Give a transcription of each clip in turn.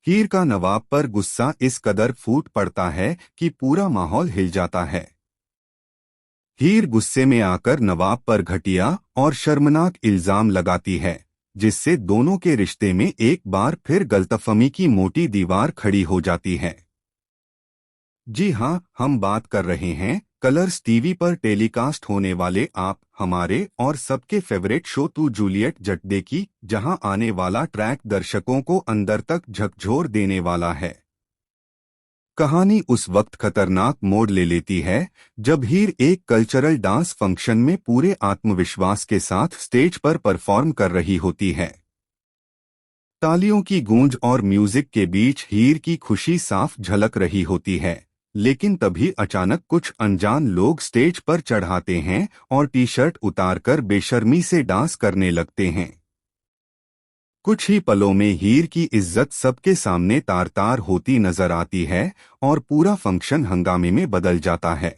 हीर का नवाब पर गुस्सा इस कदर फूट पड़ता है कि पूरा माहौल हिल जाता है। हीर गुस्से में आकर नवाब पर घटिया और शर्मनाक इल्जाम लगाती है, जिससे दोनों के रिश्ते में एक बार फिर गलतफहमी की मोटी दीवार खड़ी हो जाती है। जी हाँ, हम बात कर रहे हैं कलर्स टीवी पर टेलीकास्ट होने वाले आप हमारे और सबके फेवरेट शो तू जूलियट जट दे की, जहां आने वाला ट्रैक दर्शकों को अंदर तक झकझोर देने वाला है। कहानी उस वक्त खतरनाक मोड़ ले लेती है जब हीर एक कल्चरल डांस फंक्शन में पूरे आत्मविश्वास के साथ स्टेज पर परफॉर्म कर रही होती है। तालियों की गूंज और म्यूजिक के बीच हीर की खुशी साफ झलक रही होती है, लेकिन तभी अचानक कुछ अनजान लोग स्टेज पर चढ़ाते हैं और टी शर्ट उतारकर बेशर्मी से डांस करने लगते हैं। कुछ ही पलों में हीर की इज्जत सबके सामने तार तार होती नजर आती है और पूरा फंक्शन हंगामे में बदल जाता है।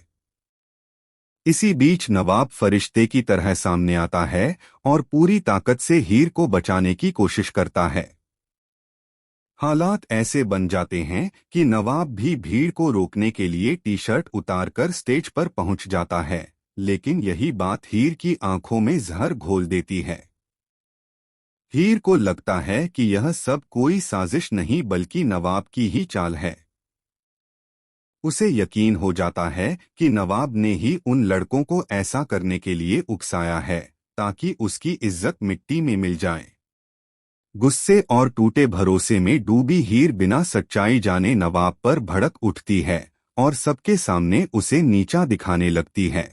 इसी बीच नवाब फरिश्ते की तरह सामने आता है और पूरी ताकत से हीर को बचाने की कोशिश करता है। हालात ऐसे बन जाते हैं कि नवाब भी भीड़ को रोकने के लिए टी शर्ट उतारकर स्टेज पर पहुंच जाता है, लेकिन यही बात हीर की आंखों में जहर घोल देती है। हीर को लगता है कि यह सब कोई साजिश नहीं बल्कि नवाब की ही चाल है। उसे यकीन हो जाता है कि नवाब ने ही उन लड़कों को ऐसा करने के लिए उकसाया है ताकि उसकी इज्जत मिट्टी में मिल जाए। गुस्से और टूटे भरोसे में डूबी हीर बिना सच्चाई जाने नवाब पर भड़क उठती है और सबके सामने उसे नीचा दिखाने लगती है।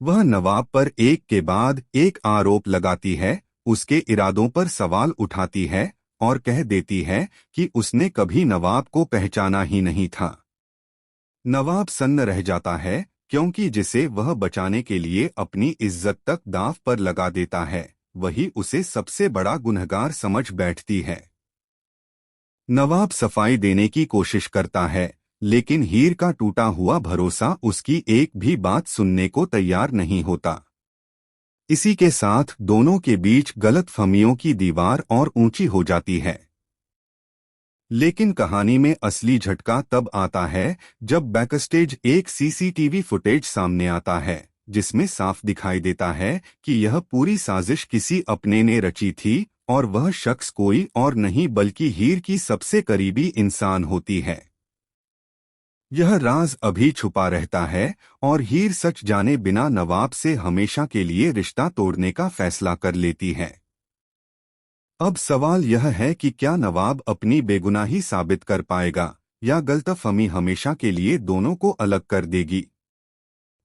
वह नवाब पर एक के बाद एक आरोप लगाती है, उसके इरादों पर सवाल उठाती है और कह देती है कि उसने कभी नवाब को पहचाना ही नहीं था। नवाब सन्न रह जाता है, क्योंकि जिसे वह बचाने के लिए अपनी इज्जत तक दांव पर लगा देता है, वही उसे सबसे बड़ा गुनहगार समझ बैठती है। नवाब सफाई देने की कोशिश करता है, लेकिन हीर का टूटा हुआ भरोसा उसकी एक भी बात सुनने को तैयार नहीं होता। इसी के साथ दोनों के बीच गलतफहमियों की दीवार और ऊंची हो जाती है। लेकिन कहानी में असली झटका तब आता है जब बैकस्टेज एक सीसीटीवी फुटेज सामने आता है, जिसमें साफ दिखाई देता है कि यह पूरी साजिश किसी अपने ने रची थी और वह शख्स कोई और नहीं बल्कि हीर की सबसे करीबी इंसान होती है। यह राज अभी छुपा रहता है और हीर सच जाने बिना नवाब से हमेशा के लिए रिश्ता तोड़ने का फैसला कर लेती है। अब सवाल यह है कि क्या नवाब अपनी बेगुनाही साबित कर पाएगा या गलतफहमी हमेशा के लिए दोनों को अलग कर देगी।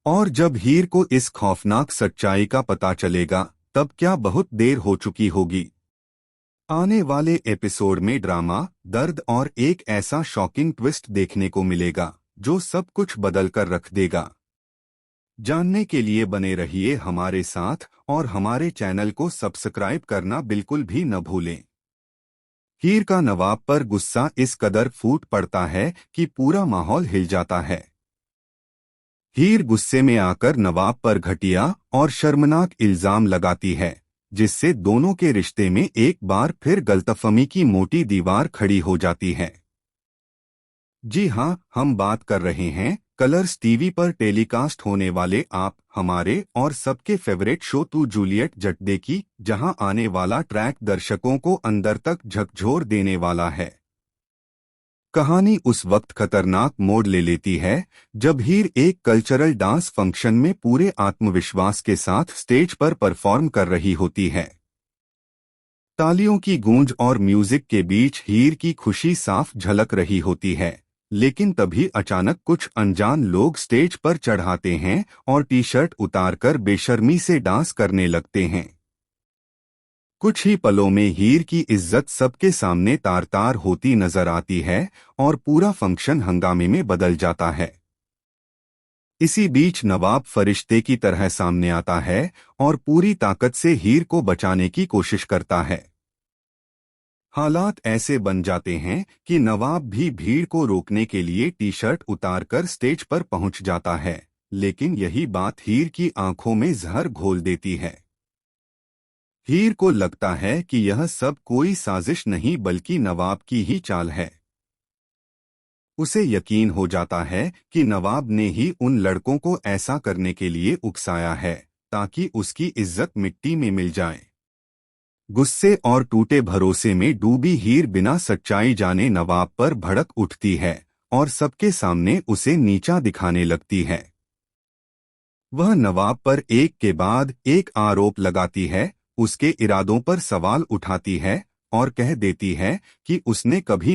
और जब हीर को इस खौफनाक सच्चाई का पता चलेगा, तब क्या बहुत देर हो चुकी होगी। आने वाले एपिसोड में ड्रामा, दर्द और एक ऐसा शॉकिंग ट्विस्ट देखने को मिलेगा जो सब कुछ बदल कर रख देगा। जानने के लिए बने रहिए हमारे साथ और हमारे चैनल को सब्सक्राइब करना बिल्कुल भी न भूलें। हीर का नवाब पर गुस्सा इस कदर फूट पड़ता है कि पूरा माहौल हिल जाता है। हीर गुस्से में आकर नवाब पर घटिया और शर्मनाक इल्जाम लगाती है, जिससे दोनों के रिश्ते में एक बार फिर गलतफहमी की मोटी दीवार खड़ी हो जाती है। जी हाँ, हम बात कर रहे हैं कलर्स टीवी पर टेलीकास्ट होने वाले आप हमारे और सबके फेवरेट शो तू जूलियट जट दे की, जहां आने वाला ट्रैक दर्शकों को अंदर तक झकझोर देने वाला है। कहानी उस वक्त खतरनाक मोड़ ले लेती है जब हीर एक कल्चरल डांस फंक्शन में पूरे आत्मविश्वास के साथ स्टेज पर परफॉर्म कर रही होती है। तालियों की गूंज और म्यूजिक के बीच हीर की खुशी साफ झलक रही होती है, लेकिन तभी अचानक कुछ अनजान लोग स्टेज पर चढ़ाते हैं और टी शर्ट उतारकर बेशर्मी से डांस करने लगते हैं। कुछ ही पलों में हीर की इज्जत सबके सामने तार तार होती नजर आती है और पूरा फंक्शन हंगामे में बदल जाता है। इसी बीच नवाब फरिश्ते की तरह सामने आता है और पूरी ताकत से हीर को बचाने की कोशिश करता है। हालात ऐसे बन जाते हैं कि नवाब भी भीड़ को रोकने के लिए टी शर्ट उतारकर स्टेज पर पहुंच जाता है, लेकिन यही बात हीर की आंखों में जहर घोल देती है। हीर को लगता है कि यह सब कोई साजिश नहीं बल्कि नवाब की ही चाल है। उसे यकीन हो जाता है कि नवाब ने ही उन लड़कों को ऐसा करने के लिए उकसाया है ताकि उसकी इज्जत मिट्टी में मिल जाए। गुस्से और टूटे भरोसे में डूबी हीर बिना सच्चाई जाने नवाब पर भड़क उठती है और सबके सामने उसे नीचा दिखाने लगती है। वह नवाब पर एक के बाद एक आरोप लगाती है, उसके इरादों पर सवाल उठाती है और कह देती है कि उसने कभी